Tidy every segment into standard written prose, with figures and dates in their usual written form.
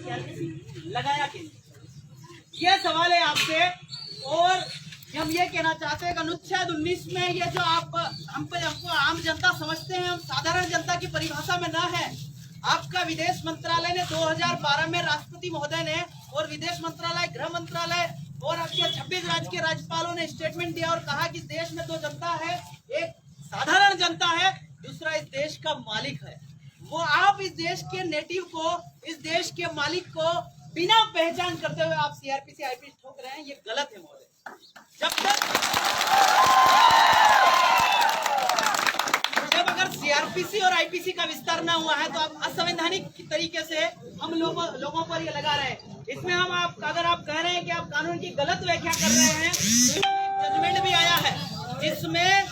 CrPC लगाया कि ये सवाल है आपसे। और हम ये कहना चाहते हैं कि अनुच्छेद 19 में ये जो आप हमको आम जनता समझते हैं, हम साधारण जनता की परिभाषा में ना है। आपका विदेश मंत्रालय ने 2012 में राष्ट्रपति महोदय ने और विदेश मंत्रालय, गृह मंत्रालय और आपके 26 राज्य के राज्यपालों ने स्टेटमेंट दिया और कहा कि देश में दो जनता है, एक साधारण जनता है, दूसरा इस देश का मालिक है। वो आप इस देश के नेटिव को, इस देश के मालिक को बिना पहचान करते हुए आप सीआरपीसी आईपीसी ठोक रहे हैं, ये गलत है महोदय। जब अगर सीआरपीसी और आईपीसी का विस्तार ना हुआ है तो आप असंवैधानिक तरीके से हम लोगों पर ये लगा रहे हैं। इसमें हम अगर आप कह रहे हैं कि आप कानून की गलत व्याख्या कर रहे हैं, तो जजमेंट भी आया है जिसमें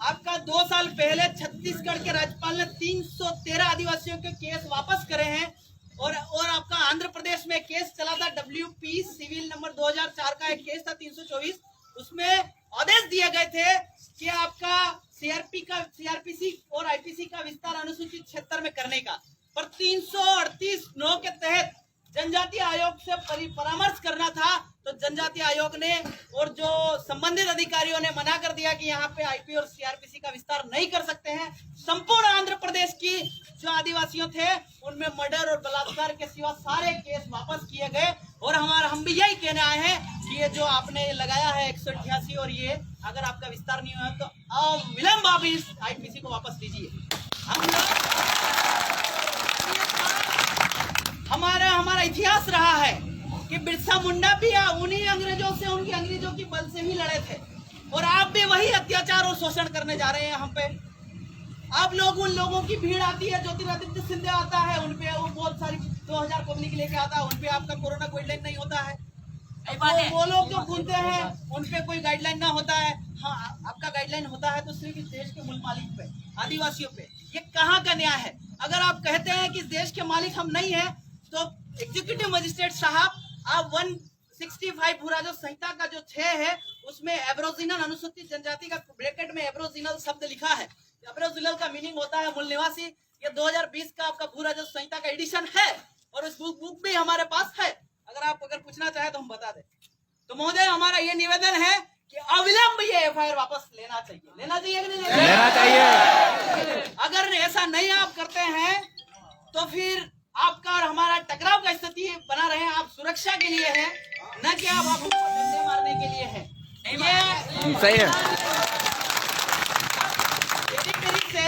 आपका 2 साल पहले छत्तीसगढ़ के राज्यपाल ने 313 आदिवासियों के केस वापस करे हैं और आपका आंध्र प्रदेश में केस चला था, WP सिविल नंबर 2004 का एक केस था 324, उसमें आदेश दिए गए थे कि आपका सीआरपीसी और आईपीसी का विस्तार अनुसूचित क्षेत्र में करने का, पर 338(9) के तहत जनजातीय आयोग से परामर्श करना था, तो जनजातीय आयोग ने और जो संबंधित अधिकारियों ने मना कर दिया कि यहाँ पे आईपी और सीआरपीसी का विस्तार नहीं कर सकते हैं। संपूर्ण आंध्र प्रदेश की जो आदिवासियों थे उनमें मर्डर और बलात्कार के सिवा सारे केस वापस किए गए। और हम भी यही कहने आए हैं कि ये जो आपने लगाया है 188 और ये अगर आपका विस्तार नहीं हुआ तो विलंब आप इस आईपीसी को वापस लीजिए। हमारा इतिहास रहा है कि बिरसा मुंडा भी उन्हीं अंग्रेजों से, उनकी अंग्रेजों की बल से ही लड़े थे और आप भी वही अत्याचार और शोषण करने जा रहे हैं हम पे। आप लोग, उन लोगों की भीड़ आती है, ज्योतिरादित्य सिंधिया आता है, उनपे वो बहुत सारी 2000 पब्लिक लेके आता है, उनपे आपका कोरोना गाइडलाइन नहीं होता है। वो लोग जो घूमते हैं उनपे कोई गाइडलाइन ना होता है। हाँ, आपका गाइडलाइन होता है तो सिर्फ इस देश के मूल मालिक पे, आदिवासियों पे। ये कहाँ का न्याय है? अगर आप कहते हैं कि इस देश के मालिक हम नहीं है तो एग्जीक्यूटिव मजिस्ट्रेट साहब, आप 165 भू राजस्व संहिता का जो 6 है उसमें एब्रोजिनल अनुसूचित जनजाति का ब्रैकेट में एब्रोजिनल शब्द लिखा है। एब्रोजिनल का मीनिंग होता है मूल निवासी। ये 2020 का आपका भू राजस्व संहिता का एडिशन है और उस बुक भी हमारे पास है। अगर पूछना चाहे तो हम बता दें। तो महोदय, हमारा ये निवेदन है कि अविलंब ये एफआईआर वापस लेना चाहिए कि नहीं लेना चाहिए। अगर ऐसा नहीं आप करते हैं तो फिर आपका और हमारा टकराव का स्थिति बना रहे। आप सुरक्षा के लिए है, न कि आप हमको डंडे मारने के लिए है। ये सही है। टेरिटरी से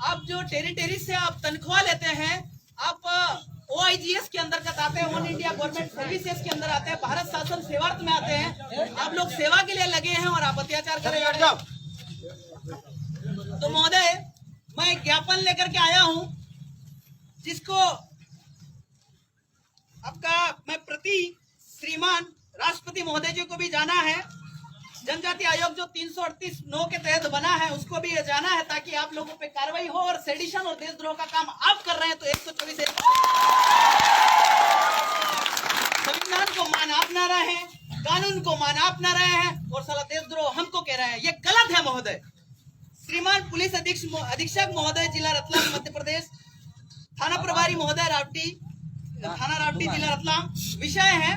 आप जो टेरिटरी से आप तनख्वाह लेते हैं, आप OIGS के अंतर्गत आते हैं, ऑल इंडिया गवर्नमेंट सर्विसेज के अंदर आते हैं, भारत शासन सेवार्थ में आते हैं। आप लोग सेवा के लिए लगे हैं और आप अत्याचार कर रहे हैं। तो महोदय, मैं ज्ञापन लेकर के आया हूं जिसको मैं प्रति श्रीमान राष्ट्रपति महोदय जी को भी जाना है। जनजाति आयोग जो 338(9) के तहत बना है उसको भी जाना है, ताकि आप लोगों पे कार्रवाई हो। और सेडिशन और देशद्रोह का काम आप कर रहे हैं तो 124 संविधान को मान आप ना रहे हैं, कानून को मान आप ना रहे हैं और साला देशद्रोह हमको कह रहे हैं। ये गलत है महोदय। श्रीमान पुलिस अधीक्षक महोदय, जिला रतलाम, मध्य प्रदेश, थाना प्रभारी महोदय, थाना रावटी, जिला रतलाम। विषय है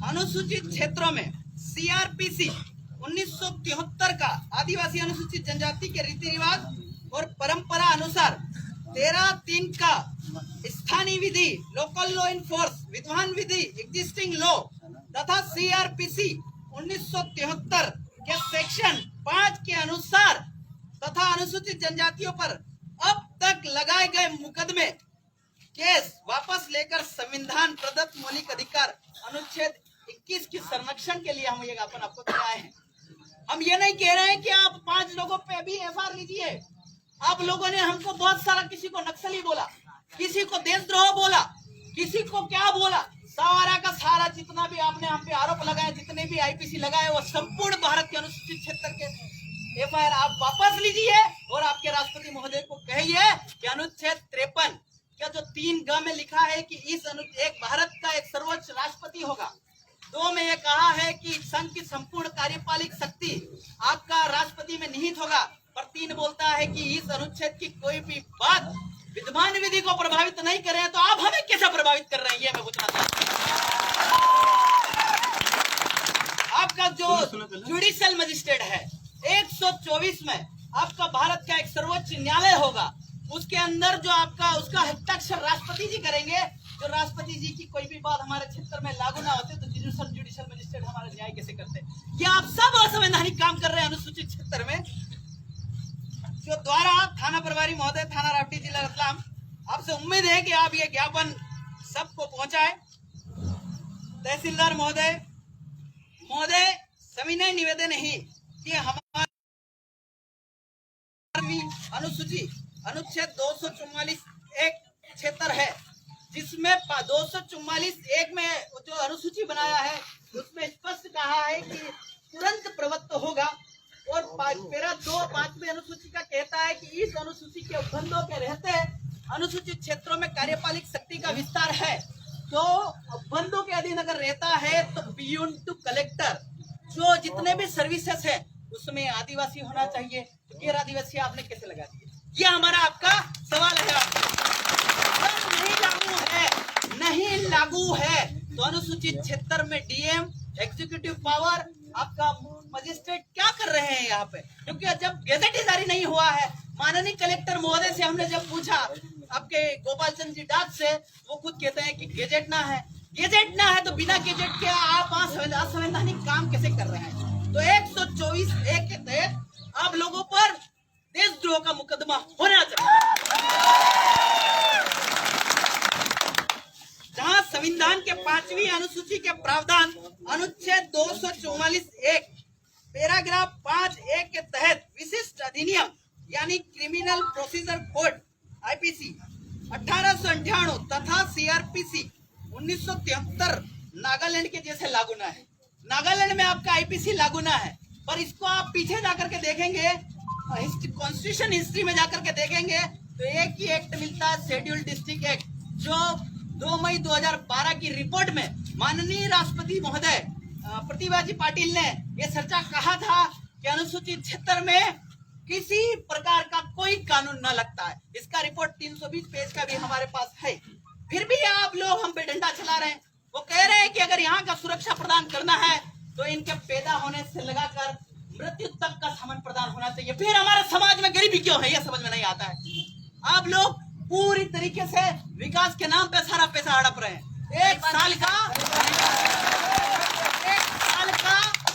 अनुसूचित क्षेत्रों में सीआरपीसी 1973 का आदिवासी अनुसूचित जनजाति के रीति रिवाज और परंपरा अनुसार 13(3) का स्थानीय विधि, लोकल लॉ इन फोर्स, विद्वान विधि, एग्जिस्टिंग लॉ तथा सीआरपीसी 1973 के सेक्शन 5 के अनुसार तथा अनुसूचित जनजातियों पर अब तक लगाए गए मुकदमे केस वापस लेकर संविधान प्रदत्त मौलिक अधिकार अनुच्छेद 21 की संरक्षण के लिए हम ये ज्ञापन आपको दे आए हैं। हम ये नहीं कह रहे हैं कि आप 5 लोगों पे भी एफआईआर लीजिए। आप लोगों ने हमको बहुत सारा, किसी को नक्सली बोला, किसी को देशद्रोह बोला, किसी को क्या बोला, सारा का सारा जितना भी आपने हम पे आरोप लगाए, जितने भी आईपीसी लगाए, वो संपूर्ण भारत के अनुसूचित क्षेत्र के एफआईआर आप वापस लीजिए और आपके राष्ट्रपति महोदय को कहिए कि अनुच्छेद 53 क्या जो 3(ग) में लिखा है कि एक भारत का एक सर्वोच्च राष्ट्रपति होगा, 2 में ये कहा है कि संघ की संपूर्ण कार्यपालिक शक्ति आपका राष्ट्रपति में निहित होगा, पर 3 बोलता है कि इस अनुच्छेद की कोई भी बात विद्यमान विधि को प्रभावित नहीं कर रहे हैं तो आप हमें कैसे प्रभावित कर रहे हैं, ये मैं पूछना चाहता हूं। आपका जो जुडिशियल मजिस्ट्रेट है 124 में आपका भारत का एक सर्वोच्च न्यायालय होगा, उसके अंदर जो आपका उसका हस्ताक्षर राष्ट्रपति जी करेंगे। जो राष्ट्रपति जी की कोई भी बात हमारे क्षेत्र में लागू ना होते तो जुडिशियल मजिस्ट्रेट हमारा न्याय कैसे करते? ये आप सब असंवैधानिक काम कर रहे हैं अनुसूचित क्षेत्र में। जो द्वारा थाना प्रभारी महोदय, थाना रावटी, जिला रतलाम, आपसे उम्मीद है कि आप ये ज्ञापन सबको पहुंचाए। तहसीलदार महोदय सविनय निवेदन है कि हमारा अनुच्छेद 244(1) क्षेत्र है, जिसमें 244(1) में जो अनुसूची बनाया है उसमें स्पष्ट कहा है कि तुरंत प्रवृत्त होगा। और पैरा 2 5वीं अनुसूची का कहता है कि इस अनुसूची के उपबंधों के रहते अनुसूचित क्षेत्रों में कार्यपालिक शक्ति का विस्तार है। तो उपबंधों के अधीन अगर रहता है तो बियॉन्ड टू कलेक्टर जो जितने भी सर्विसेज है उसमें आदिवासी होना चाहिए। तो गैर आदिवासी आपने कैसे लगा दिए? ये हमारा आपका सवाल है। नहीं लागू है तो अनुसूचित क्षेत्र में डीएम, एग्जीक्यूटिव पावर, आपका मजिस्ट्रेट क्या कर रहे हैं यहाँ पे? क्योंकि जब गेजेट ही जारी नहीं हुआ है, माननीय कलेक्टर महोदय से हमने जब पूछा आपके गोपाल चंद जी डाक से, वो खुद कहते हैं कि गेजेट ना है। गेजेट ना है तो बिना गेजेट के आप असंवैधानिक काम कैसे कर रहे हैं? तो 124(1) के तहत आप लोगों पर देशद्रोह का मुकदमा होना चाहिए। जहां संविधान के 5वीं अनुसूची के प्रावधान अनुच्छेद 244(1) पैराग्राफ 5(a) के तहत विशिष्ट अधिनियम यानी क्रिमिनल प्रोसीजर कोड आईपीसी 1898 तथा सीआरपीसी 1973 नागालैंड के जैसे लागू ना है। नागालैंड में आपका आईपीसी लागू ना है, पर इसको आप पीछे जाकर के देखेंगे, कॉन्स्टिट्यूशन हिस्ट्री में जाकर के देखेंगे तो एक ही एक्ट मिलता है, शेड्यूल डिस्ट्रिक्ट एक्ट, जो 2 मई 2012 की रिपोर्ट में माननीय राष्ट्रपति महोदय प्रतिभा जी पाटिल ने यह चर्चा कहा था कि अनुसूचित क्षेत्र में किसी प्रकार का कोई कानून न लगता है। इसका रिपोर्ट 320 पेज का भी हमारे पास है। फिर भी आप लोग हम पे डंडा चला रहे हैं। वो कह रहे हैं कि अगर यहाँ का सुरक्षा प्रदान करना है तो इनके पैदा होने से लगाकर मृत्यु तक का सामान प्रदान होना चाहिए। फिर हमारे समाज में गरीबी क्यों है, यह समझ में नहीं आता है। आप लोग पूरी तरीके से विकास के नाम पे सारा पैसा हड़प रहे हैं। एक साल का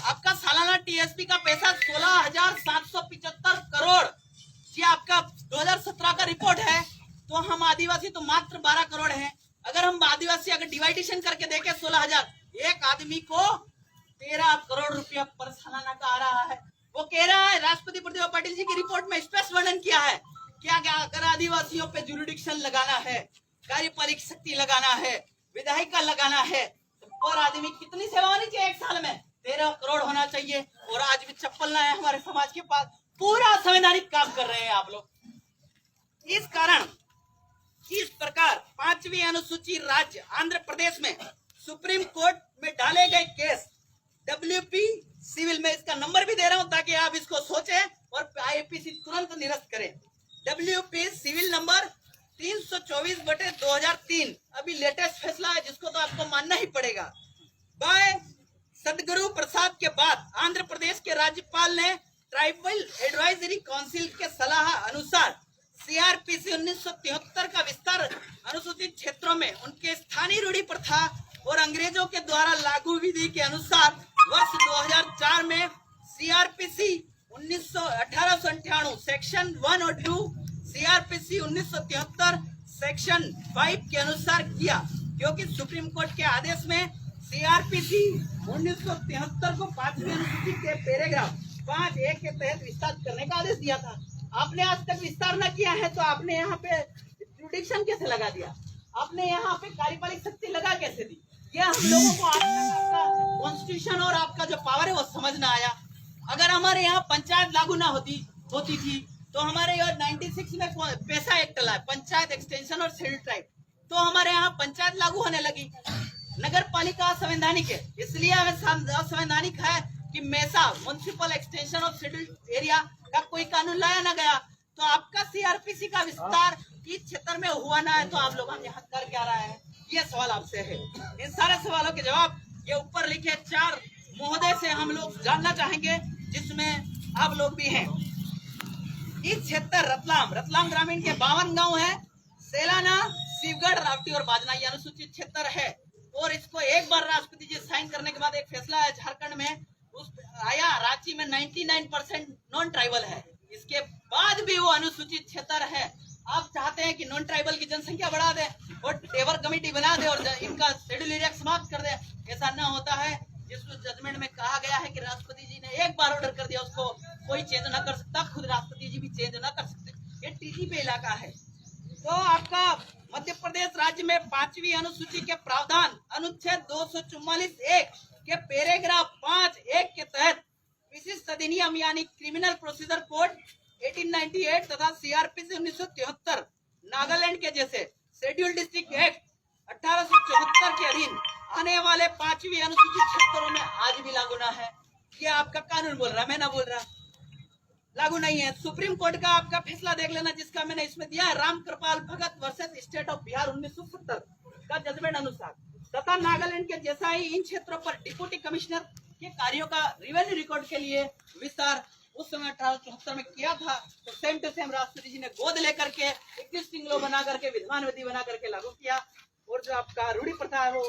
आपका सालाना टीएसपी का पैसा 16,775 करोड़, ये आपका 2017 का रिपोर्ट है। तो हम आदिवासी तो मात्र 12 करोड़ हैं। अगर हम आदिवासी अगर डिवाइडेशन करके देखें 16,000, एक आदमी को 13 करोड़ रुपया पर सालाना का आ रहा है। वो कह रहा है, राष्ट्रपति प्रतिभा पाटिल जी की रिपोर्ट में स्पष्ट वर्णन किया है क्या अगर आदिवासियों पे जुरिडिक्शन लगाना है, कार्यपालिक शक्ति लगाना है, विधायिका लगाना है तो पर आदमी कितनी सेवा होनी चाहिए? एक साल में 13 करोड़ होना चाहिए। और आज भी चप्पल ना है हमारे समाज के पास। पूरा संवैधानिक काम कर रहे हैं आप लोग। इस कारण इस प्रकार 5वीं अनुसूची राज्य आंध्र प्रदेश में सुप्रीम कोर्ट में डाले गए केस WP सिविल में, इसका नंबर भी दे रहा हूं ताकि आप इसको सोचें और आईपीसी तुरंत निरस्त करें। WP सिविल नंबर 324/2003 अभी लेटेस्ट फैसला है जिसको तो आपको मानना ही पड़ेगा। बाय सदगुरु प्रसाद के बाद आंध्र प्रदेश के राज्यपाल ने ट्राइबल एडवाइजरी काउंसिल के सलाह अनुसार सीआरपीसी 1973 का विस्तार अनुसूचित क्षेत्रों में उनके स्थानीय रूढ़ी प्रथा और अंग्रेजों के द्वारा लागू विधि के अनुसार वर्ष 2004 में सीआरपीसी 1898 सेक्शन 1 और 2, सीआरपीसी 1973 सेक्शन 5 के अनुसार किया, क्योंकि सुप्रीम कोर्ट के आदेश में सीआरपीसी 1973 को 5वीं अनुसूची के पैराग्राफ 5(a) के तहत विस्तार करने का आदेश दिया था। आपने आज तक विस्तार न किया है तो आपने यहाँ पे जुडिक्शन कैसे लगा दिया? आपने यहाँ पे कार्यपालिक शक्ति लगा कैसे दी? यह हम लोगों को आपका कॉन्स्टिट्यूशन और आपका जो पावर है वो समझ ना आया। अगर हमारे यहाँ पंचायत लागू ना होती थी तो हमारे यहाँ 96 में पैसा एक्ट लाए, पंचायत एक्सटेंशन और शेड्यूल ट्राइब, तो हमारे यहाँ पंचायत लागू होने लगी। नगर पालिका असंवैधानिक है, इसलिए हमें असंवैधानिक है कि मैसा municipal extension of schedule area का कोई कानून लाया ना गया। तो आपका सीआरपीसी का विस्तार इस क्षेत्र में हुआ ना है तो आप लोग हम यहाँ कर क्या रहे हैं, ये सवाल आपसे है। इन सारे सवालों के जवाब ये ऊपर लिखे 4 महोदय से हम लोग जानना चाहेंगे, जिसमें आप लोग भी हैं। इस क्षेत्र रतलाम ग्रामीण के 52 गांव है। सेलाना, शिवगढ़, रावटी और बाजना ये अनुसूचित क्षेत्र है। और इसको एक बार राष्ट्रपति जी साइन करने के बाद एक फैसला है झारखंड में उस आया, रांची में 99% नॉन ट्राइबल है। इसके बाद भी वो अनुसूचित क्षेत्र है। आप चाहते हैं कि नॉन ट्राइबल की जनसंख्या बढ़ा दे और टेबर कमेटी बना दे और इनका शेड्यूल एरिया समाप्त कर दे। ऐसा न होता है। जिस जजमेंट में कहा गया है कि राष्ट्रपति जी ने एक बार ऑर्डर कर दिया, उसको कोई चेंज न कर सकता, खुद राष्ट्रपति जी भी चेंज न कर सकते। ये टीजीपी इलाका है। तो आपका मध्य प्रदेश राज्य में 5वीं अनुसूची के प्रावधान अनुच्छेद 244(1) के पैराग्राफ 5(1) के तहत विशिष्ट अधिनियम यानी क्रिमिनल प्रोसीजर कोड 1898 तथा सीआरपीसी 1973, नागालैंड के जैसे शेड्यूल डिस्ट्रिक्ट एक्ट 1874 के अधीन आने वाले 5वीं अनुसूचित क्षेत्रों में आज भी लागू ना है। ये आपका कानून बोल रहा, मैं ना बोल रहा, लागू नहीं है। सुप्रीम कोर्ट का आपका फैसला देख लेना, जिसका मैंने इसमें दिया है, राम कृपाल भगत वर्सेस स्टेट ऑफ बिहार 1970 का जजमेंट अनुसार। तथा नागालैंड के जैसा ही इन क्षेत्रों पर डिप्टी कमिश्नर के कार्यों का रेवेन्यू रिकॉर्ड के लिए विस्तार उस समय 1874 में किया था। तो सेम टू सेम राष्ट्रपति जी ने गोद लेकर के एग्जिस्टिंग लॉ बना करके, विद्वान विधि बना करके लागू किया। और जो आपका रूढ़ी प्रथा है वो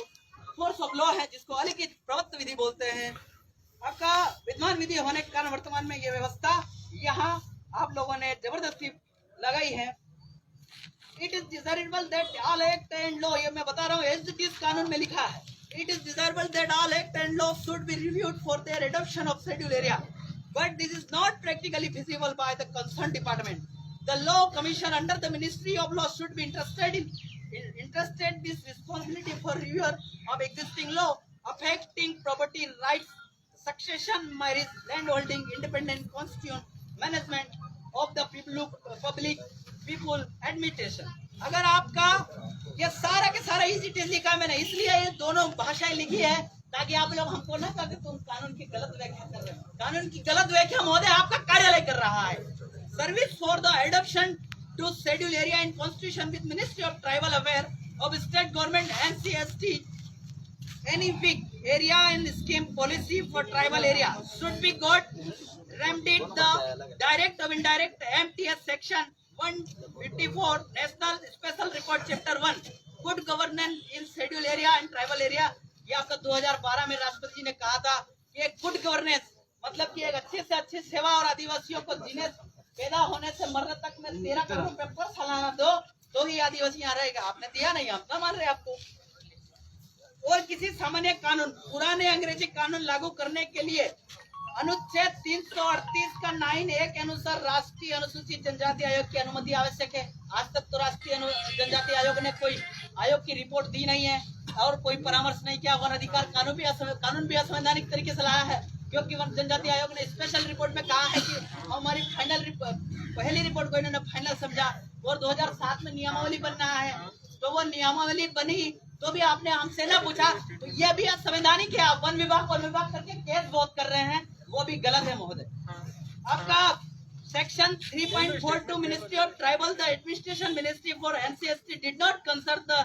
फोर्स ऑफ लॉ है, जिसको अलिखित प्रवृत्त विधि बोलते हैं। आपका विद्वान विधि होने के कारण वर्तमान में ये व्यवस्था यहाँ आप लोगों ने जबरदस्ती लगाई है। It is desirable that all act and law, ये मैं बता रहा हूँ, एज इट इज कानून में लिखा है। It is desirable that all act and law should be reviewed for their adoption of schedule area, but this is not practically feasible by the concerned department. The law commission under the Ministry of Law should be entrusted this responsibility for review of existing law affecting property rights, succession, marriage, landholding, independent constitution, management of the people administration. अगर आपका ये सारा के सारा इसी test लिखा मैंने, इसलिए ये दोनों भाषाएं लिखी है ताकि आप लोग हमको ना कहे तुम कानून की गलत व्याख्या कर रहे हो। कानून की गलत व्याख्या महोदय आपका कार्यालय कर रहा है। Service for the adoption to schedule area in constitution with ministry of tribal affair of state government NCST, any big area and scheme policy for tribal area should be got remedied the direct or indirect MTS section 154 National Special Report Chapter 1 Good Governance in Schedule Area and Tribal Area। ये आपका 2012 में राष्ट्रपति जी ने कहा था कि एक good governance मतलब कि एक अच्छे से अच्छी सेवा और आदिवासियों को जिन्हें पैदा होने से मरने तक में 13 करोड़ रुपए पर सालाना दो तो ही आदिवासी यहाँ रहेगा। आपने दिया नहीं, हम क्या मान रहे आपको। और किसी सामान्य कानून, पुराने अंग्रेजी कानून लागू करने के लिए अनुच्छेद 338 का 9(a) के अनुसार राष्ट्रीय अनुसूचित जनजाति आयोग की अनुमति आवश्यक है। आज तक तो राष्ट्रीय जनजाति आयोग ने कोई आयोग की रिपोर्ट दी नहीं है और कोई परामर्श नहीं किया। वन अधिकार कानून भी असंवैधानिक तरीके से लाया है, क्योंकि वन जनजाति आयोग ने स्पेशल रिपोर्ट में कहा है कि हमारी पहली रिपोर्ट को इन्होंने फाइनल समझा और 2007 में नियमावली बनना है। तो वो नियमावली बनी तो भी आपने हमसे ना पूछा, तो ये भी असंवैधानिक है। आप वन विभाग करके केस बहुत कर रहे हैं, वो भी गलत है महोदय। आपका section 3.42 ministry of tribal the administration ministry for NCST did not consult the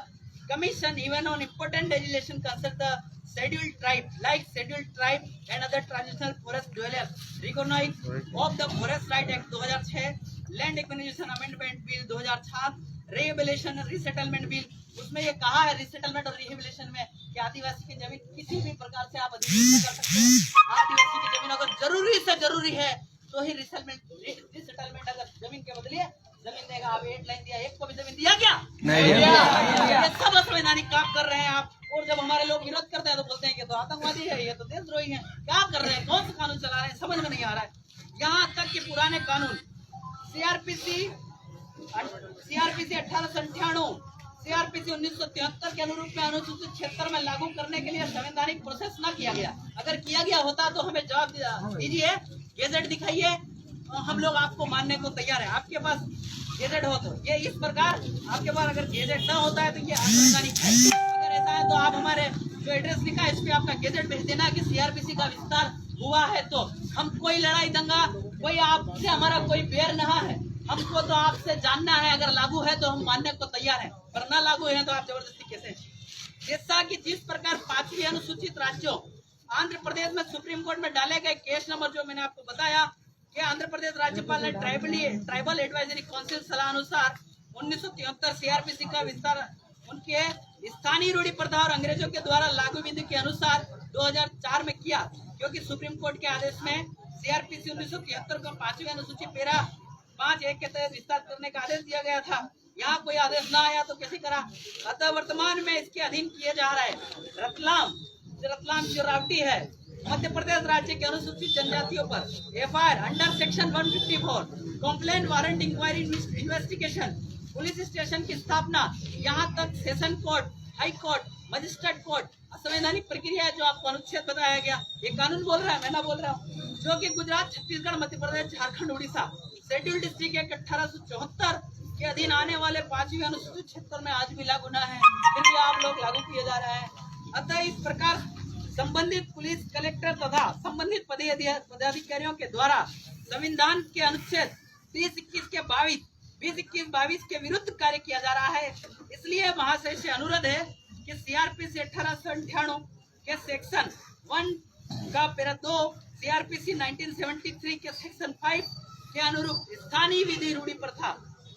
commission even on important legislation concern the scheduled tribe like scheduled tribe and other traditional forest dwellers recognized of the Forest Right Act 2006, Land Acquisition Amendment Bill 2007, Rehabilitation Resettlement Bill। उसमें ये कहा है resettlement और rehabilitation में कि आदिवासी की जमीन किसी भी प्रकार से आप अधिग्रहण कर सकते हैं। आदिवासी की जमीन अगर जरूरी से जरूरी है तो ही रिसेटलमेंट अगर जमीन के बदले जमीन देगा। आप 8 लाइन दिया, एक को भी जमीन दिया क्या? नहीं दिया। ये सब असंवैधानिक काम कर रहे हैं आप। और जब हमारे लोग विरोध करते हैं तो बोलते हैं कि तो आतंकवादी है, ये तो देशद्रोही है। क्या कर रहे हैं, कौन सा कानून चला रहे हैं, समझ में नहीं आ रहा है। यहाँ तक कि पुराने कानून सीआरपीसी 1898, सीआरपीसी 1973 के अनुरूप में अनुसूचित क्षेत्र में लागू करने के लिए संवैधानिक प्रोसेस न किया गया। अगर किया गया होता तो हमें जवाब दीजिए, गेजेट दिखाइए, हम लोग आपको मानने को तैयार है। आपके पास गेजेट हो तो ये इस प्रकार, आपके पास अगर गेजेट न होता है तो ये असंवैधानिक है। अगर ऐसा है तो आप हमारे जो एड्रेस लिखा है इस पे आपका गेजेट भेज देना कि सीआरपीसी का विस्तार हुआ है। तो हम कोई लड़ाई दंगा, कोई आपसे हमारा कोई बैर नहीं है। हमको तो आपसे जानना है, अगर लागू है तो हम मानने को तैयार हैं, पर ना लागू है तो आप जबरदस्ती कैसे? जैसा कि जिस प्रकार 5वीं अनुसूचित राज्यों आंध्र प्रदेश में सुप्रीम कोर्ट में डाले गए केस नंबर जो मैंने आपको बताया कि आंध्र प्रदेश राज्यपाल ने ट्राइबल एडवाइजरी काउंसिल सलाह अनुसार 1973 सीआरपीसी का विस्तार उनके स्थानीय रूढ़ी प्रथा और अंग्रेजों के द्वारा लागू विधि के अनुसार 2004 में किया, क्योंकि सुप्रीम कोर्ट के आदेश में सीआरपीसी 1973 को 5वीं अनुसूची पैरा 5(1) के तहत विस्तार करने का आदेश दिया गया था। यहाँ कोई आदेश ना आया तो कैसे करा? अतः वर्तमान में इसके अधीन किए जा रहे रतलाम जो रावटी है मध्य प्रदेश राज्य के अनुसूचित जनजातियों पर FIR under section 154 complaint warrant inquiry investigation police station की स्थापना, यहाँ तक session court, high court, magistrate court, असंवैधानिक प्रक्रिया है जो आपको अनुच्छेद बताया गया। ये कानून बोल रहा है, मैं ना बोल रहा हूँ, जो कि Gujarat, Chhattisgarh, Madhya Pradesh, Jharkhand, Orissa schedule district act 1874 के अधीन आने वाले 5वीं अनुसूचित क्षेत्र में आज भी लागू न है, फिर भी आप लोग लागू किए जा रहे हैं। अतः इस प्रकार संबंधित पुलिस कलेक्टर तथा संबंधित पदाधिकारियों के द्वारा संविधान के अनुच्छेद 20-21 के 20-21-22 के विरुद्ध कार्य किया जा रहा है। इसलिए महाशय से अनुरोध है कि सीआरपीसी 1898 के सेक्शन 1 का पैरा 2, सीआरपीसी 1973 के सेक्शन 5 के अनुरूप स्थानीय विधि रूढ़ी प्रथा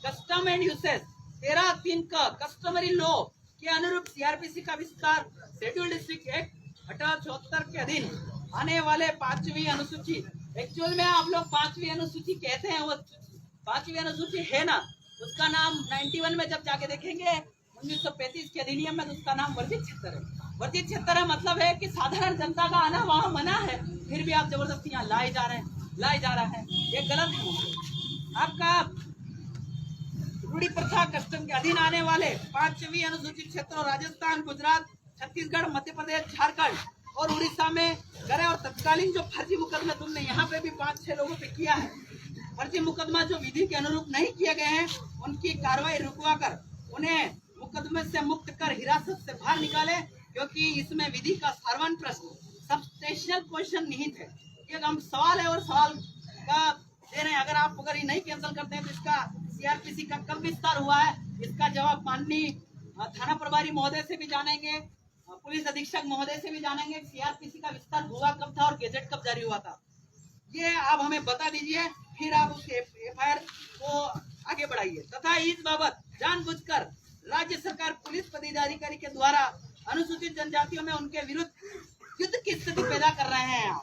कस्टम एंड यूसेज 13(3) का कस्टमरी लॉ के अनुरूप सीआरपीसी का विस्तार शेड्यूल डिस्ट्रिक्ट एक्ट 1874 के अधीन आने वाले 5वीं अनुसूची, एक्चुअल में आप लोग 5वीं अनुसूची कहते हैं, वो 5वीं अनुसूची है ना, उसका नाम 91 में जब जाके देखेंगे 1935 के अधिनियम में, तो उसका नाम वर्जित क्षेत्र है। वर्जित क्षेत्र है मतलब है कि साधारण जनता का आना वहाँ मना है, फिर भी आप जबरदस्ती यहाँ लाए जा रहा है, ये गलत है। आपका रूढ़ी प्रथा कस्टम के अधीन आने वाले 5वीं अनुसूचित क्षेत्रों राजस्थान, गुजरात, छत्तीसगढ़, मध्य प्रदेश, झारखंड और उड़ीसा में करे, और तत्कालीन जो फर्जी मुकदमे तुमने यहाँ पे भी 5-6 लोगों पे किया है, फर्जी मुकदमा जो विधि के अनुरूप नहीं किए गए हैं, उनकी कार्रवाई रुकवा कर उन्हें मुकदमे से मुक्त कर हिरासत से बाहर निकाले, क्योंकि इसमें विधि का सार्वजनिक प्रश्न सब्सटेंशियल क्वेश्चन निहित है। ये हम सवाल है और सवाल का दे रहे हैं। अगर ये नहीं कैंसिल करते हैं तो इसका सीआरपीसी का कब विस्तार हुआ है, इसका जवाब माननीय थाना प्रभारी महोदय से भी जानेंगे, पुलिस अधीक्षक महोदय से भी जानेंगे। सीआरपीसी का विस्तार हुआ कब था और गैजेट कब जारी हुआ था, ये आप हमें बता दीजिए, फिर आप उस एफआईआर को आगे बढ़ाइए। तथा इस बाबत जानबूझकर राज्य सरकार पुलिस पदाधिकारी के द्वारा अनुसूचित जनजातियों में उनके विरुद्ध युद्ध की स्थिति पैदा कर रहे हैं।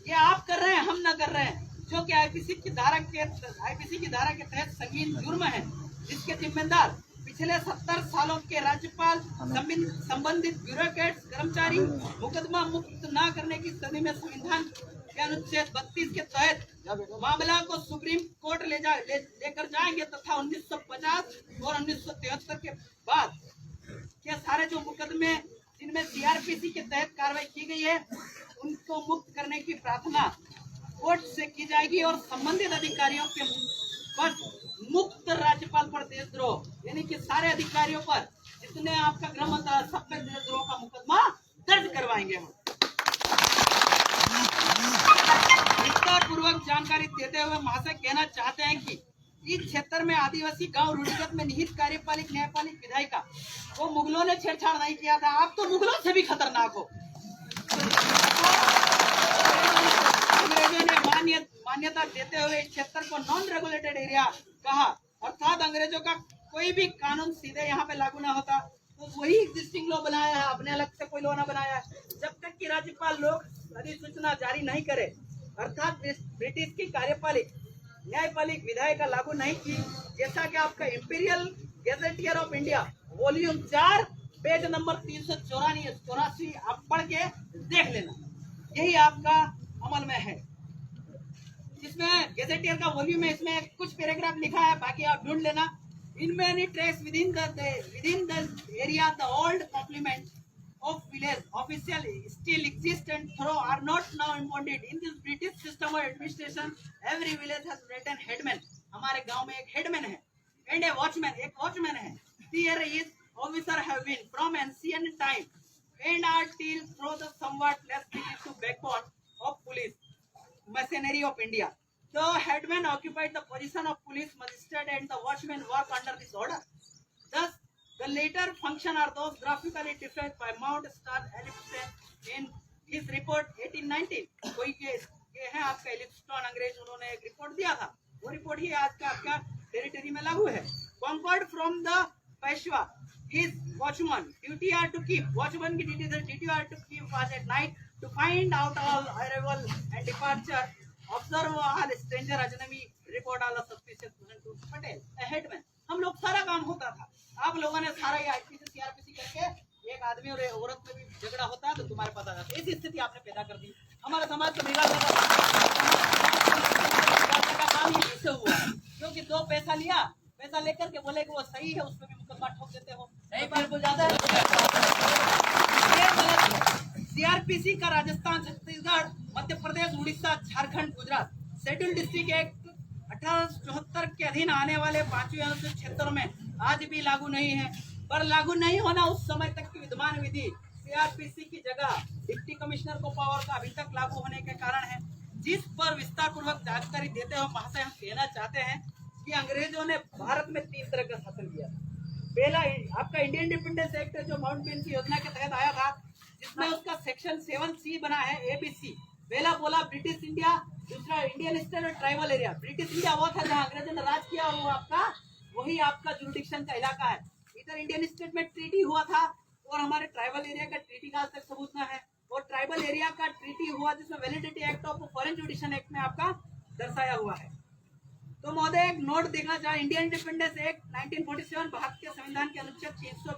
ये आप कर रहे हैं, हम न कर रहे हैं, जो कि आईपीसी की धारा के तहत संगीन जुर्म है, जिसके जिम्मेदार पिछले 70 सालों के राज्यपाल, संबंधित ब्यूरोक्रेट्स, कर्मचारी मुकदमा मुक्त न करने की स्थिति में संविधान के अनुच्छेद 32 के तहत मामला को सुप्रीम कोर्ट लेकर जाएंगे, तथा 1950 और 1973 के बाद के सारे जो मुकदमे जिनमें सीआरपीसी के तहत कार्रवाई की गई है, उनको मुक्त करने की प्रार्थना कोर्ट से की जाएगी, और संबंधित अधिकारियों के पर मुक्त राज्यपाल पर देशद्रोह, यानी कि सारे अधिकारियों पर जितने आपका गृह मंत्रालय सब पे देशद्रोह का मुकदमा दर्ज करवाएंगे हम। विस्तार पूर्वक जानकारी देते हुए महाशय कहना चाहते हैं कि इस क्षेत्र में आदिवासी गांव रूढ़िगत में निहित कार्यपालिक, न्यायपालिक, विधायिका वो मुगलों ने छेड़छाड़ नहीं किया था, आप तो मुगलों से भी खतरनाक हो। अंग्रेजों ने मान्यता देते हुए इस क्षेत्र को नॉन रेगुलेटेड एरिया कहा, अर्थात अंग्रेजों का कोई भी कानून सीधे यहाँ पे लागू ना होता, तो वही एग्जिस्टिंग लॉ बनाया है, अपने अलग से कोई लॉ ना बनाया है। जब तक कि राज्यपाल लोग अधिसूचना जारी नहीं करे, अर्थात ब्रिटिश की कार्यपालिक, न्यायपालिक, विधायिका लागू नहीं की, जैसा कि आपका imperial gazetteer of India volume 4 page number 384 आप पढ़ के देख लेना, यही आपका अमल में है। जिसमें गैजेटियर का वॉल्यूम है, इसमें कुछ पैराग्राफ लिखा है, बाकी आप ढूंढ लेना। In many tracts within the area, the old complement of village official still exist and though are not now embodied in this British system of administration. Every village has written headman. हमारे गांव में एक headman है, and a watchman, एक watchman है. There is officer have been from ancient time and are till through the somewhat less to backbone of police machinery of India. The headman occupied the position of police magistrate and the watchman work under this order. Thus, the later function are those graphically described by Mount Star Ellipson in his report 1819. कोई ये है आपका एलिप्सटन अंग्रेज, उन्होंने एक report दिया था, वो रिपोर्ट ही आज का आपका टेरिटरी में लागू है. Conquered from the Peshwa, his watchman duty are to keep. Watchman की duty are to keep watch at night to find out all arrival and departure. Observe all stranger ajnami, report all suspicious person to Patel, a headman. हम लोग सारा काम होता था. आप लोगों ने सारा ये आईपीसी सीआरपीसी करके एक आदमी और औरत में भी झगड़ा होता है तो तुम्हारे पता था. इस स्थिति आपने पैदा कर दी. हमारा समाज को बिगाड़ने का काम ही इससे हुआ है, क्योंकि दो पैसा लिया, पैसा लेकर के बोले कि वो सही है, उस पर भी मुकदमा ठोक देते हो. नहीं पर को ज्यादा सीआरपीसी का Rajasthan, Chhattisgarh, Madhya Pradesh, Orissa, Jharkhand, Gujarat schedule district act 1874 के अधीन आने वाले 5वीं अनुसूचित क्षेत्रों में आज भी लागू नहीं है. पर लागू नहीं होना उस समय तक की विद्यमान विधि सीआरपीसी की जगह डिप्टी कमिश्नर को पावर का अभी तक लागू होने के कारण है, जिस पर विस्तार पूर्वक जानकारी देते हुए महाशय हम कहना चाहते हैं कि अंग्रेजों ने भारत में 3 तरह का शासन किया. पहला आपका इंडियन इंडिपेंडेंस एक्ट जो माउंटबेटन की योजना के तहत आया था, जिसमें उसका सेक्शन 7C बना है ABC. पहला बोला ब्रिटिश इंडिया, दूसरा इंडियन स्टेट और ट्राइबल एरिया. ब्रिटिश इंडिया वो था जहाँ अंग्रेजों ने राज किया, वो आपका वही आपका जुरिडिक्शन का इलाका है. इधर इंडियन स्टेट में ट्रीटी हुआ था और हमारे ट्राइबल एरिया का ट्रीटी का आज तक सबूत न है. और ट्राइबल एरिया का ट्रीटी हुआ जिसमें validity act of foreign जुडिशन act में आपका दर्शाया हुआ है. तो महोदय एक नोट देखना चाहे, इंडियन इंडिपेंडेंस एक्ट 1947 भारत के संविधान के अनुच्छेद 300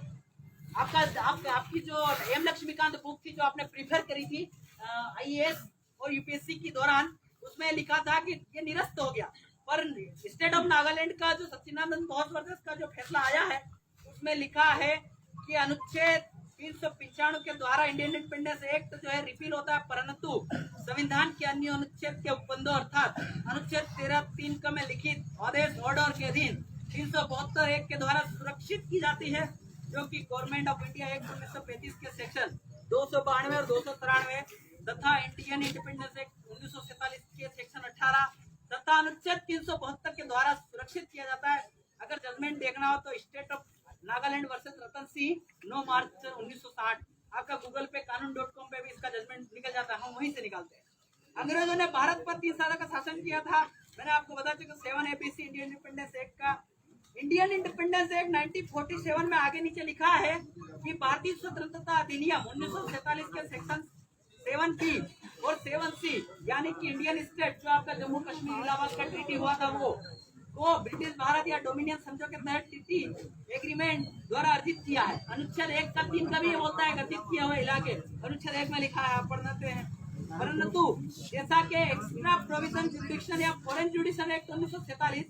आपकी जो एम लक्ष्मीकांत बुक थी जो आपने प्रीफर करी थी आईएएस और यूपीएससी के दौरान, उसमें लिखा था कि ये निरस्त हो गया. पर स्टेट ऑफ नागालैंड का जो सच्चिदानंद बोस का जो फैसला आया है, उसमें लिखा है कि अनुच्छेद 395 के द्वारा इंडियन इंडिपेंडेंस एक्ट जो है रिपील होता है, परंतु संविधान के अन्य अनुच्छेद के उपबंधों अर्थात अनुच्छेद 13(3) का में लिखित आदेश ऑर्डर के अधीन 372 एक्ट के द्वारा सुरक्षित की जाती है, जो कि गवर्नमेंट ऑफ इंडिया एक्ट 1935 के सेक्शन 292 और 293 तथा इंडियन इंडिपेंडेंस एक्ट 1947 के सेक्शन 18 तथा अनुच्छेद 372 के द्वारा सुरक्षित किया जाता है. अगर जजमेंट देखना हो तो state of Nagaland versus Ratan Singh 9 मार्च 1960, आपका गूगल पे कानून.com पे भी इसका जजमेंट निकल जाता है, हम वहीं से निकालते हैं. अंग्रेजों ने भारत पर 3 साल का शासन किया था. मैंने आपको बता चुका 7 ABC इंडियन इंडिपेंडेंस एक्ट का. इंडियन इंडिपेंडेंस एक्ट 1947 में आगे नीचे लिखा है कि भारतीय स्वतंत्रता अधिनियम 1947 के सेक्शन 7B और 7C यानी कि इंडियन स्टेट जो आपका जम्मू कश्मीर इलाहाबाद का ट्रीटी हुआ था वो ब्रिटिश भारत या डोमिनियन समझौते के तहत ट्रीटी एग्रीमेंट द्वारा अर्जित किया है. अनुच्छेद 1 का 3 का भी ये बोलता है अर्जित किया हुआ इलाके, अनुच्छेद 1 में लिखा है, आप पढ़ते हैं. परंतु जैसा कि एक्स्ट्रा प्रोविजन जुडिक्शन या फॉरेन जुडिशन एक्ट 1947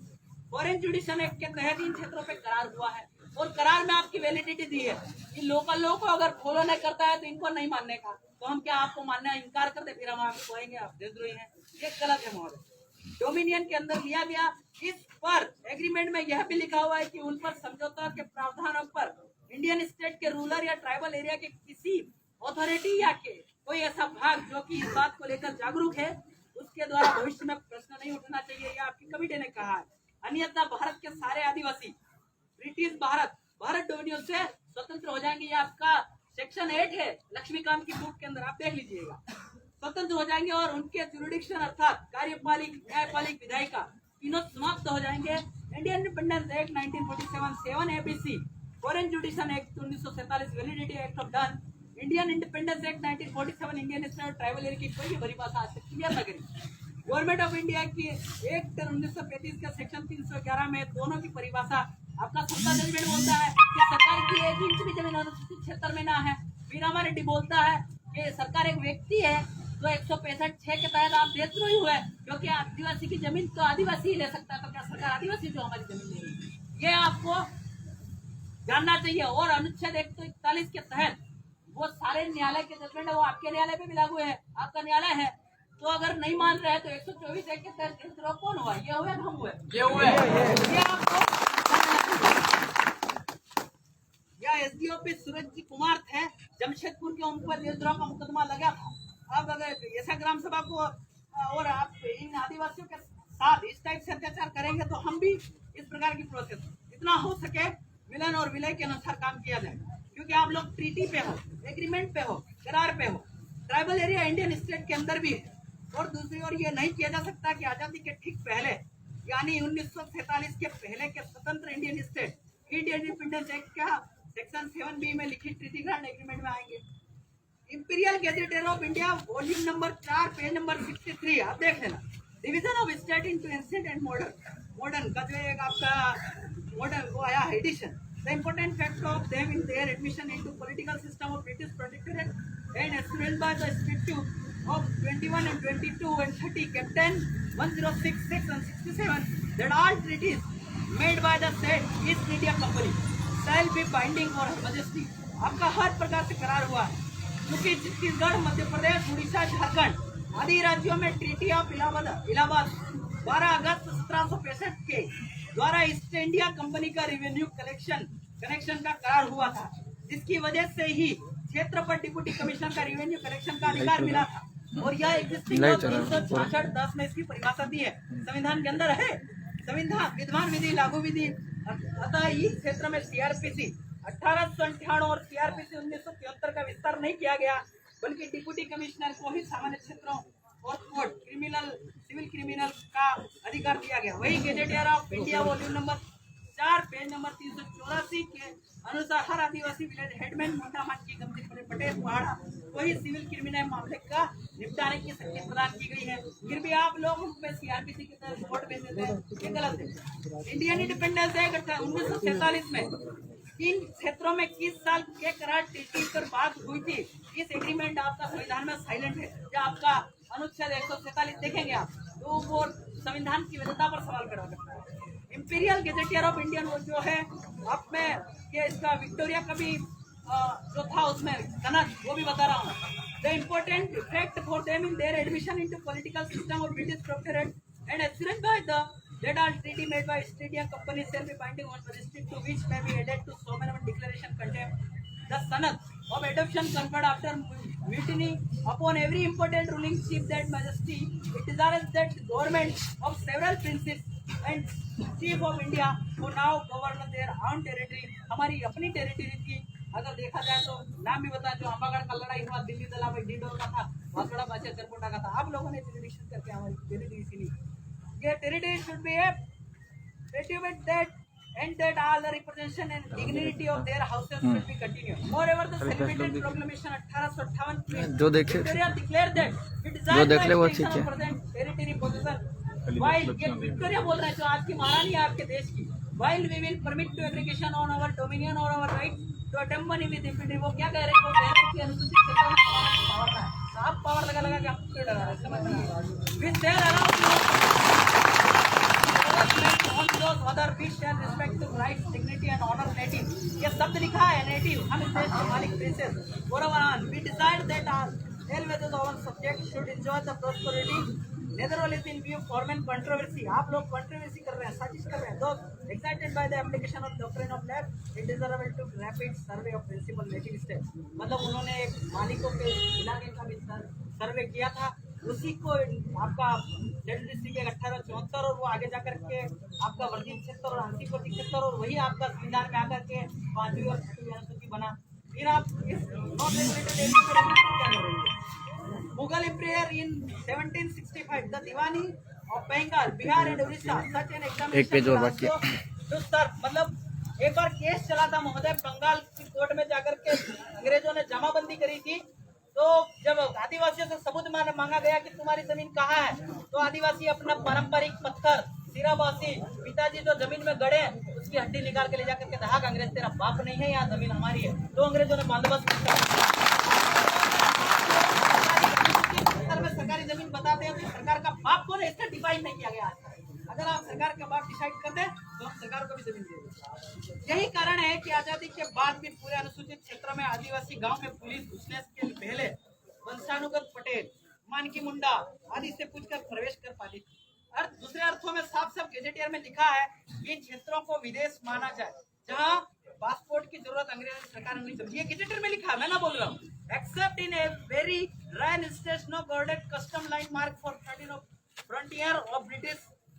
फॉरेन जुडिशन एक्ट के तहत इन क्षेत्रों पे करार हुआ है और करार में आपकी वैलिडिटी दी है कि लोकल लोगों को अगर फॉलो नहीं करता है तो इनको नहीं मानने का, तो हम क्या आपको मानने इनकार कर दे, फिर हम आपको कहेंगे आप देशद्रोही हैं. ये गलत है महोदय. डोमिनियन के अंदर लिया गया. इस पर एग्रीमेंट में यह भी लिखा हुआ है कि उन पर समझौता के प्रावधानों पर इंडियन स्टेट के रूरल या ट्राइबल एरिया के किसी अथॉरिटी या के कोई ऐसा भाग जो कि इस बात को लेकर जागरूक है, उसके द्वारा भविष्य में प्रश्न नहीं उठना चाहिए, यह आपकी कमेटी ने कहा है. अन्यथा भारत के सारे आदिवासी ब्रिटिश भारत डोमिनियन से स्वतंत्र हो जाएंगे. ये आपका सेक्शन 8 है लक्ष्मीकांत की बुक के अंदर, आप देख लीजिएगा. स्वतंत्र हो जाएंगे और उनके जुरिडिक्शन अर्थात कार्यपालिक, न्यायपालिक, विधायिका तीनों समाप्त हो जाएंगे. Indian independence act 1947 7 ABC foreign जुडिशन act 1947 validity act of done Indian independence act 1947 Indian state tribal area की कोई परिभाषा आज तक क्लियर न करी. गवर्नमेंट ऑफ इंडिया की एक्ट 1935 का सेक्शन 311 में दोनों की परिभाषा आपका सरकार जजमेंट बोलता है कि सरकार की 1 इंच भी जमीन अनुसूचित क्षेत्र में ना है. मीरामा रेड्डी बोलता है कि सरकार एक व्यक्ति है तो 165(6) के तहत आप देशद्रोही हुए क्योंकि आदिवासी की जमीन तो आदिवासी ही ले सकता है, तो क्या सरकार आदिवासी जो हमारी जमीन ले रही है, ये आपको जानना चाहिए. और अनुच्छेद 141 के तहत वो सारे न्यायालय के जजमेंट है, वो आपके न्यायालय पे भी लागू है, आपका न्यायालय है. तो अगर नहीं मान रहे तो 124 के तहत देशद्रोह कौन हुआ, ये हुए हम हुए, ये आपको या एसडीओपी सूरज कुमार थे जमशेदपुर के, उन पर देशद्रोह का मुकदमा लगा था. अब अगर ऐसा ग्राम सभा को और आप इन आदिवासियों के साथ इस टाइप से अत्याचार करेंगे तो हम भी इस प्रकार की प्रोसेस जितना हो सके मिलन और विलय के अनुसार काम किया जाए, क्योंकि आप लोग ट्रीटी पे हो, एग्रीमेंट पे हो, करार पे हो, ट्राइबल एरिया इंडियन स्टेट के अंदर भी है। और दूसरी ओर ये नहीं किया जा सकता कि आजादी के ठीक पहले यानी 1947 के पहले के स्वतंत्र Indian state Indian independence act का सेक्शन 7B में लिखित ट्रीटी ग्रांट एग्रीमेंट में आएंगे। Imperial gazetteer of India volume number 4 page number 63 आप देख लेना। Division of state into ancient and modern का जो एक आपका मॉडर्न वो आया edition. The important fact of them in their admission into political system of British protectorate and established by the strict of 21 and 22 and 30 Captain 1066 and 67 that all treaties made by the said East India Company shall be binding for Her Majesty। आपका हर प्रकार से करार हुआ है, क्योंकि छत्तीसगढ़, मध्य प्रदेश, उड़ीसा, झारखंड आदि राज्यों में ट्रीटी ऑफ इलाहाबाद 12 अगस्त 1765 के द्वारा ईस्ट इंडिया कंपनी का रेवेन्यू कनेक्शन का करार हुआ था, जिसकी वजह से ही क्षेत्र पर डिप्टी कमिश्नर का रेवेन्यू कलेक्शन का अधिकार मिला था। और यह एग्जिस्टिंग 1966 में इसकी परिभाषा दी है, संविधान के अंदर है। संविधान विद्वान विधि लागू विधि। अतः इस क्षेत्र में सीआरपीसी 1898 और सीआरपीसी 1973 का विस्तार नहीं किया गया, बल्कि डिप्टी कमिश्नर को ही सामान्य क्षेत्रों और कोर्ट सिविल क्रिमिनल का अधिकार दिया गया। वही gazetteer of India volume number 4 page number 384 के अनुसार हर आदिवासी विलेज हेडमैन मोटा मान की गमती पटेल पहाड़ा को ही सिविल क्रिमिनल मामले का निपटाने की शक्ति प्रदान की गई है। फिर भी आप लोग उसमें सीआरपीसी की तरफ वोट भेज देते हैं, ये गलत है। इंडियन इंडिपेंडेंस एक्ट 1947 में इन क्षेत्रों में किस साल के करार ट्रीटी पर बात हुई थी, इस एग्रीमेंट आपका संविधान में साइलेंट है। या आपका अनुच्छेद 147 देखेंगे आप तो वो संविधान की वैधता पर सवाल खड़ा करता है। इंपीरियल गैजेटियर ऑफ इंडियन वो जो है अब मैं ये इसका विक्टोरिया का भी जो था उसमें कनक वो भी बता रहा हूँ। The important fact for them in their admission into political system of British protectorate and assured by the that all treaty made by East India Company shall be binding on the district to which may be added to sovereign declaration contained the sanad of adoption conferred after mutiny upon every important ruling chief that majesty it desires that government of several princes and chief of India who now govern their own territory। हमारी अपनी territory थी, अगर देखा जाए तो नाम भी बता, जो अम्बागढ़ का लड़ाई हुआ दिल्ली दलाबाई डीडोर का था, बहुत बड़ा बादशाह करकोटा का था। आप लोगों ने जुरिडिक्शन करके हमारी टेरिटरी सी ये territory should be a that and that all the representation and dignity of their houses will be continued। Moreover, the celebrated proclamation 1858 में जो देखे declared that it is जो देख ले वो ठीक है। present territory possession while ये विक्टोरिया बोल रहे हैं जो आज की महारानी है आपके देश की, while we will permit to aggregation on our dominion or our right to attempt money with impunity। वो क्या कह रहे हैं, वो कह रहे हैं कि अनुसूचित क्षेत्र में पावर है, आप पावर लगा के आपको क्यों डरा रहे हैं, समझ नहीं आ रहा है। with their on those other fish and respect to rights, dignity and honor native। ये शब्द लिखा है नेटिव, हम इस देश के मालिक princess गौरवान। We decide that all whether our subjects should enjoy the prosperity neither only in view foreign controversy। आप लोग कंट्रोवर्सी कर रहे हैं, साजिश कर रहे हैं। Those excited by the application of doctrine of left it desirable to rapid survey of principal native states। मतलब उन्होंने एक मालिकों के इलाके का भी सर्वे किया था, उसी को आपका डिस्ट्रिक्ट 1874 और वो आगे जाकर के आपका वर्जित क्षेत्र और अंतिम क्षेत्र और वही आपका संविधान में आकर के 5वीं और 6वीं अनुसूची बना। फिर आप इस नॉन रेगुलेटेड एरिया पे क्या करेंगे। Mughal empire in 1765 the Diwani of Bengal Bihar and Orissa such an examination एक पेज और बाकी तो सर मतलब एक बार केस चला था महोदय, बंगाल की कोर्ट में जाकर के अंग्रेजों ने जमाबंदी करी थी। तो जब आदिवासियों से सबूत मांगा गया कि तुम्हारी जमीन कहाँ है, तो आदिवासी अपना पारंपरिक पत्थर सिराबासी पिताजी जो जमीन में गड़े उसकी हड्डी निकाल के ले जाकर के कहा अंग्रेज तेरा बाप नहीं है, यहाँ जमीन हमारी है। तो अंग्रेजों ने बंदोबस्त में सरकारी जमीन बताते हैं तो सरकार का बाप को इसका डिफाइन नहीं किया गया। अगर आप सरकार का बाप डिसाइड कर दे तो हम सरकार को भी जमीन दे। यही कारण है कि आजादी के बाद भी पूरे अनुसूचित क्षेत्र में आदिवासी गांव में पुलिस घुसने के पहले वंशानुगत पटेल, मानकी मुंडा आदि से पूछकर प्रवेश कर पाती थी। दूसरे अर्थों में साफ साफ गैजेटियर में लिखा है इन क्षेत्रों को विदेश माना जाए जहाँ पासपोर्ट की जरूरत अंग्रेज सरकार ने नहीं समझी। ये गैजेटियर में लिखा है, मैं ना बोल रहा हूँ। Except in a very rare instance no guarded custom line mark for 13 of frontier of British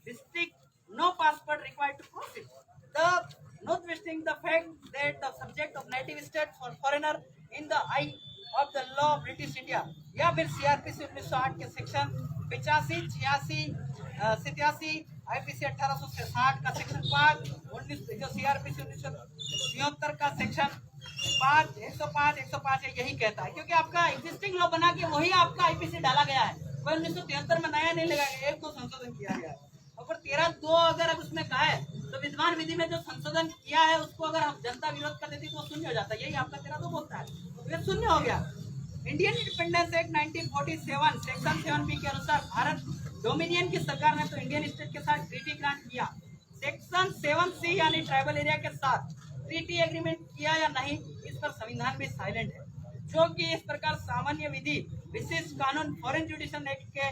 district, no passport required to proceed. The notwithstanding the fact that the subject of native state for foreigner in the eye of the law of British India या फिर CRPC 1908 के section 85, 86, 87, IPC 1860 का section 5, 19 जो CRPC 1973 का section 5, 105, 105 है, यही कहता है, क्योंकि आपका एग्जिस्टिंग लॉ बना के वही आपका IPC डाला गया है, कोई 1973 में नया नहीं लगाया गया, एक तो संशोधन किया गया है। और 13(2) अगर उसमें कहा है तो विद्यमान विधि में जो संशोधन किया है उसको अगर हम जनता विरोध कर देती तो शून्य हो जाता है, यही आपका 13(2) बोलता है, तो ये शून्य हो गया। Indian independence act 1947 section 7B के अनुसार भारत डोमिनियन की सरकार ने तो इंडियन स्टेट के साथ ट्रीटी ग्रांट किया, सेक्शन 7C यानी ट्राइबल एरिया के साथ ट्रीटी एग्रीमेंट किया या नहीं, इस पर संविधान भी साइलेंट है, जो कि इस प्रकार सामान्य विधि विशेष कानून फॉरेन जुडिशल एक्ट के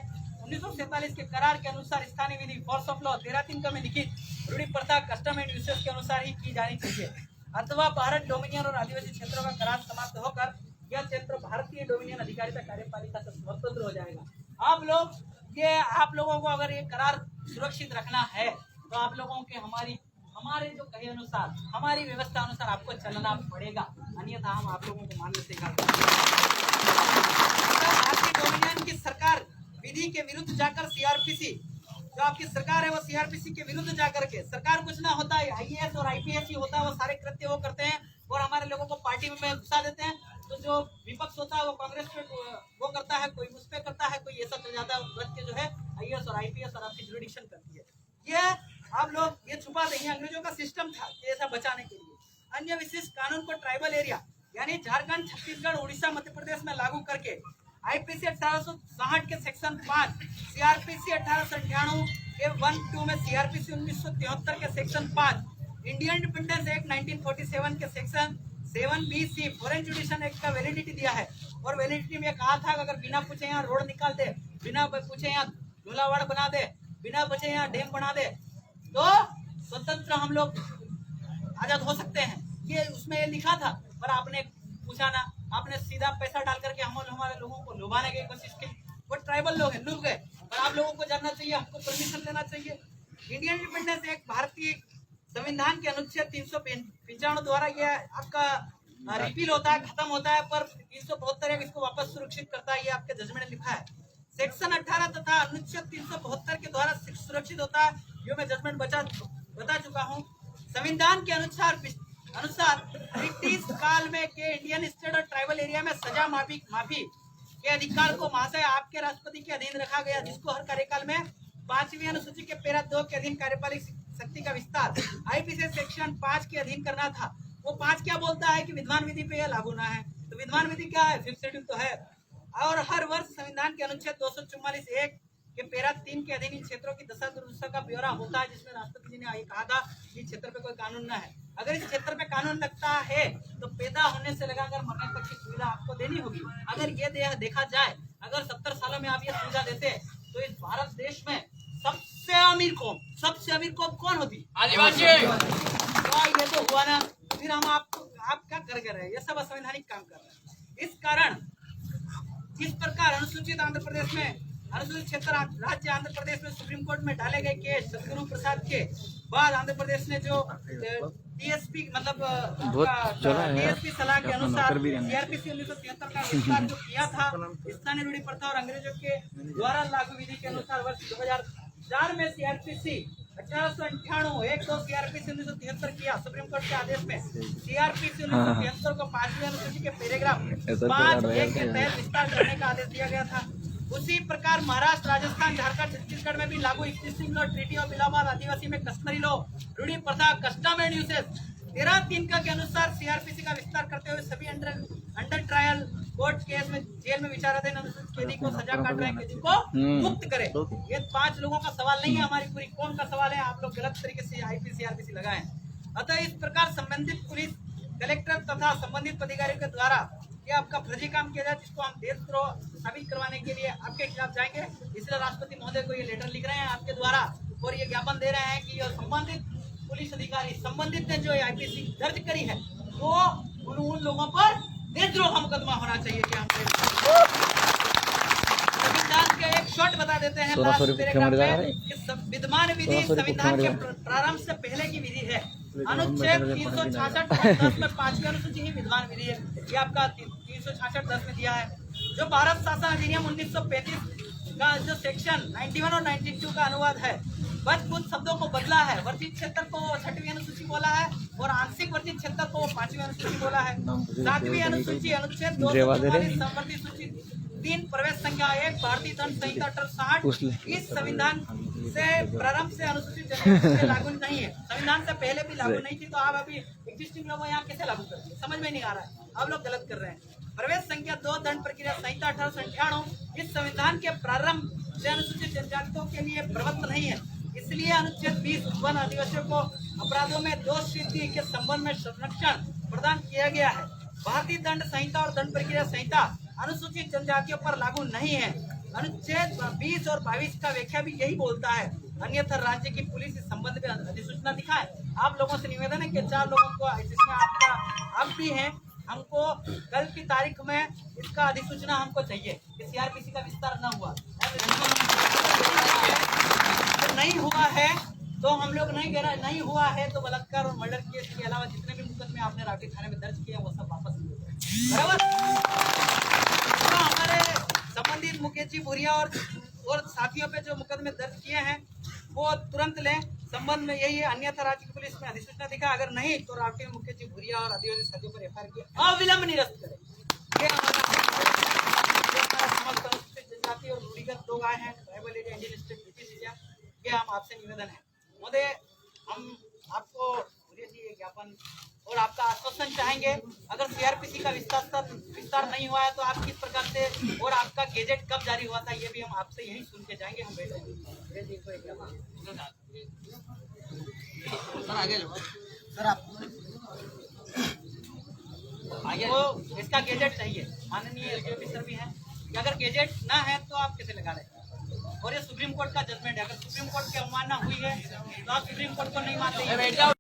1947 के करार के अनुसार स्थानीय विधि फोर्स ऑफ लॉ 13(3) में लिखित रूढ़ी प्रथा कस्टम एंड यूसेज के अनुसार ही की जानी चाहिए, अथवा भारत डोमिनियन और आदिवासी क्षेत्रों का करार समाप्त होकर यह क्षेत्र भारतीय डोमिनियन अधिकारिता कार्यपालिका से स्वतंत्र हो जाएगा। आप लोगों को अगर ये करार सुरक्षित रखना है तो आप लोगों के हमारे जो कहे अनुसार हमारी व्यवस्था अनुसार आपको चलना पड़ेगा, अन्यथा हम आप लोगों को मानने से भारतीय डोमिनियन की सरकार विधि के विरुद्ध जाकर CRPC जो आपकी सरकार है वो CRPC के विरुद्ध जाकर के सरकार कुछ ना होता है, IAS और IPS ही होता है, वो सारे कृत्य वो करते हैं और हमारे लोगों को पार्टी में घुसा देते हैं। तो जो विपक्ष होता है वो कांग्रेस पे वो करता है, कोई उस पे करता है, कोई ऐसा चल जाता है, जो है IAS और IPS और आपकी जुडिक्शन करती है। ये आप लोग ये छुपा देंगे, अंग्रेजों का सिस्टम था ऐसा बचाने के लिए। अन्य विशेष कानून को ट्राइबल एरिया यानी झारखंड, छत्तीसगढ़, उड़ीसा, मध्य प्रदेश में लागू करके IPC 1860 के सेक्शन 5, CRPC 1898 के 1(2) में CRPC 1973 के सेक्शन 5, इंडियन इंडिपेंडेंस एक्ट 1947 के section 7BC foreign judicial act का वैलिडिटी दिया है, और वैलिडिटी में कहा था अगर बिना पूछे यहाँ रोड निकाल दे, बिना पूछे यहाँ झोलावाड़ बना दे, बिना पूछे यहाँ डैम बना दे तो स्वतंत्र हम लोग आजाद हो सकते हैं, ये उसमें लिखा था। पर आपने पूछा ना, आपने सीधा पैसा डाल करके हमारे लोगों को लुभाने की कोशिश की, वो ट्राइबल लोग हैं, लुभ गए। पर आप लोगों को जानना चाहिए, हमको परमिशन लेना चाहिए। इंडियन इंडिपेंडेंस एक्ट भारतीय संविधान के अनुच्छेद 395 द्वारा ये आपका रिपील होता है, खत्म होता है, पर 372 इसको वापस सुरक्षित करता है, ये आपके जजमेंट में लिखा है। सेक्शन 18 तथा अनुच्छेद 372 के द्वारा सुरक्षित होता है, जो मैं जजमेंट बता चुका हूँ। संविधान के अनुसार ब्रिटिश काल में के इंडियन स्टेट और ट्राइबल एरिया में सजा माफी के अधिकार को महाशय आपके राष्ट्रपति के अधीन रखा गया, जिसको हर कार्यकाल में 5वीं अनुसूची के पैरा 2 के अधीन कार्यपालिक शक्ति का विस्तार IPC सेक्शन 5 के अधीन करना था। वो 5 क्या बोलता है कि विद्यमान विधि पे यह लागू ना है, तो विद्यमान विधि क्या है, 5th शेड्यूल तो है। और हर वर्ष संविधान के अनुच्छेद 244(1) के पैरा 3 के अधीन इन क्षेत्रों की दशा दुर्दशा का ब्यौरा होता है, जिसमें राष्ट्रपति जी ने कहा था कि क्षेत्र पे कोई कानून ना है। अगर इस क्षेत्र पे कानून लगता है तो पैदा होने से लगाकर मरने तक की सुविधा आपको देनी होगी। अगर ये देखा जाए, अगर 70 सालों में आप ये सुविधा देते तो इस भारत देश में सबसे अमीर कौम कौन होती? आदिवासी। ये तो हुआ ना, फिर हम आप क्या कर रहे हैं, ये सब असंवैधानिक काम कर रहे हैं। इस कारण इस प्रकार अनुसूचित आंध्र प्रदेश में अनुसूचित क्षेत्र राज्य आंध्र प्रदेश में सुप्रीम कोर्ट में डाले गए केस सदगुरु प्रसाद के बाद आंध्र प्रदेश ने जो DSP मतलब DSP सलाह के अनुसार CRPC 1973 का विस्तार जो किया था, स्थानीय रूढ़ी प्रथा और अंग्रेजों के द्वारा लागू विधि के अनुसार वर्ष 2004 में CRPC 1898 CRPC 1973 किया। सुप्रीम कोर्ट के आदेश में CRPC 1973 को 5वीं अनुसूची के पैराग्राफ 5(1) के तहत विस्तार करने का आदेश दिया गया था। उसी प्रकार महाराष्ट्र, राजस्थान, झारखंड, छत्तीसगढ़ में भी लागू existing law, treaty of Allahabad, adivasi में कस्टमरी लॉ, रूढ़ी प्रथा, कस्टम एंड यूसेज 13(3) के अनुसार CRPC का विस्तार करते हुए सभी अंडर ट्रायल कोर्ट केस में जेल में विचाराधीन अनुसूचित कैदी को सजा काट रहे कैदी को मुक्त करे। ये 5 लोगों का सवाल नहीं है, हमारी पूरी कौम का सवाल है। आप लोग गलत तरीके से IPC CRPC लगाए। अतः इस प्रकार संबंधित पुलिस कलेक्टर तथा संबंधित अधिकारियों के द्वारा ये आपका फर्जी काम किया जाए, जिसको हम देशद्रोह साबित करवाने के लिए आपके खिलाफ जाएंगे। इसलिए राष्ट्रपति महोदय को ये लेटर लिख रहे हैं आपके द्वारा और ये ज्ञापन दे रहे हैं कि संबंधित पुलिस अधिकारी संबंधित ने जो IPC दर्ज करी है वो उन लोगों पर देशद्रोह का मुकदमा होना चाहिए। कि हम संविधान के एक शॉर्ट बताया बता देते हैं लास्ट पैराग्राफ में कि विद्यमान विधि संविधान के प्रारंभ से पहले की विधि है। अनुच्छेद 366 में 5वीं अनुसूची ही विद्यमान विधि है। ये आपका 366 में दिया है। जो भारत शासन अधिनियम 1935 का जो सेक्शन 91 और 92 का अनुवाद है, बस कुछ शब्दों को बदला है। वर्जित क्षेत्र को 6वीं अनुसूची बोला है और आंशिक वर्जित क्षेत्र को 5वीं अनुसूची बोला है। 7वीं अनुसूची अनुच्छेद 244 संवर्ती सूची 3 प्रवेश संख्या 1 भारतीय दंड संहिता 1860 इस संविधान से प्रारंभ से अनुसूचित जनजाति से लागू नहीं है। संविधान से पहले भी लागू नहीं थी, तो आप अभी एग्जिस्टिंग लोगों यहाँ कैसे लागू करते हैं? समझ में नहीं आ रहा है, आप लोग गलत कर रहे हैं। प्रवेश संख्या 2 दंड प्रक्रिया संहिता 1898 इस संविधान के प्रारंभ से अनुसूचित जनजातियों के लिए प्रवृत्त नहीं है। इसलिए अनुच्छेद 20 वन आदिवासियों को अपराधों में दोष सिद्धि के संबंध में संरक्षण प्रदान किया गया है। भारतीय दंड संहिता और दंड प्रक्रिया संहिता अनुसूचित जनजातियों पर लागू नहीं है। अनुच्छेद 20 और 22 का व्याख्या भी यही बोलता है। अन्यथा राज्य की पुलिस इस संबंध में अधिसूचना दिखाए। आप लोगों से निवेदन है कि 4 लोगों को, जिसमें आप भी हैं, हमको कल की तारीख में इसका अधिसूचना हमको चाहिए। सीआरपीसी का विस्तार न हुआ नहीं हुआ है तो हम लोग नहीं हुआ है तो बलात्कार और मर्डर केस के अलावा जितने भी मुकदमे आपने रावटी थाने में दर्ज किए वो सब वापस लिए, बराबर। तो हमारे संबंधित मुकेश जी भूरिया और साथियों पे जो मुकदमे दर्ज किए हैं वो तुरंत लें। संबंध में यही है, अन्यथा राज्य की पुलिस में अधिसूचना दिखा, अगर नहीं तो रावटी में मुकेश जी भूरिया और आदिवासी साथियों पर एफआईआर किया अविलंब निरस्त करें। ये हमारा समस्त अनुसूचित जनजाति और रूढ़िगत लोग आए हैं, tribal area, Indian state, British area, ये हम आपसे निवेदन है। महोदय, हम आपको ये ज्ञापन और आपका आश्वासन चाहेंगे, अगर सीआरपीसी का विस्तार नहीं हुआ है तो आप किस प्रकार से, और आपका गेजेट कब जारी हुआ था, ये भी हम आपसे यही सुन के जाएंगे। हम आगे तो इसका गेजेट चाहिए। माननीय ऑफिसर भी है कि अगर गेजेट ना है तो आप कैसे लगा रहे हैं? और ये सुप्रीम कोर्ट का जजमेंट है, अगर सुप्रीम कोर्ट की अवमानना हुई है तो आप सुप्रीम कोर्ट को नहीं मानते।